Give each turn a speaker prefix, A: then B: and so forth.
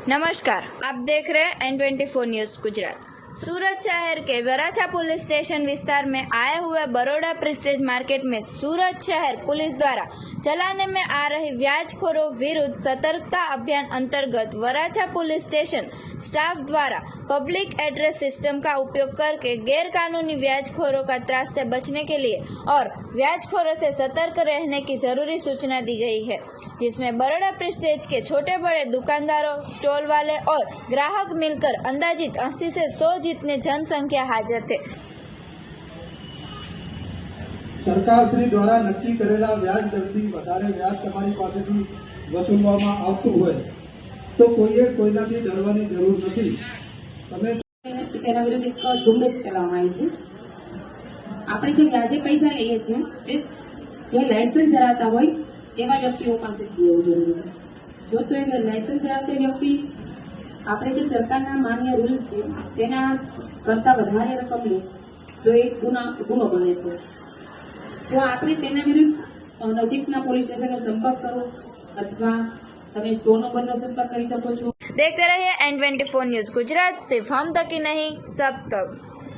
A: नमस्कार, आप देख रहे हैं N24 न्यूज गुजरात। सूरत शहर के वराछा पुलिस स्टेशन विस्तार में आए हुए बड़ौदा प्रेस्टीज मार्केट में सूरत शहर पुलिस द्वारा चलाने में आ रही व्याजखोरों विरुद्ध सतर्कता अभियान अंतर्गत वराछा पुलिस स्टेशन स्टाफ द्वारा पब्लिक एड्रेस सिस्टम का उपयोग करके गैर कानूनी व्याजखोरों का त्रास से बचने के लिए और व्याजखोरों से सतर्क रहने की जरूरी सूचना दी गई है, जिसमें बड़ौदा प्रेस्टीज के छोटे बड़े दुकानदारों, स्टॉल वाले और ग्राहक मिलकर अंदाजित 80 से 100 जितने जनसंख्या हाजर थे।
B: સરકારશ્રી દ્વારા નક્કી કરેલા વ્યાજ દરથી વધારે વ્યાજ તમારી પાસેથી વસૂલવામાં આવતું હોય તો કોઈએ કોઈનાથી ડરવાની જરૂર નથી। તમે
C: તેના વિરુદ્ધ એક ઝુંબેશ ચલાવવામાં આવી છે। આપણે જે વ્યાજે પૈસા લઈએ છીએ તે જે લાયસન્સ ધરાવતા હોય તેવા વ્યક્તિઓ પાસેથી લેવું જરૂરી છે। જો તો એ લાયસન્સ ધરાવતા વ્યક્તિ આપણે જે સરકારના માન્ય રૂલ્સ છે તેના કરતા વધારે રકમ લે તો એ ગુનો બને છે। તો આપણે તેના વિરુદ્ધ નજીકના પોલીસ સ્ટેશનનો સંપર્ક કરો અથવા તમે 100 નંબરનો સંપર્ક કરી શકો છો।
A: देखते रहिए N24 न्यूज गुजरात, सिर्फ हम तक ही नहीं सब तक।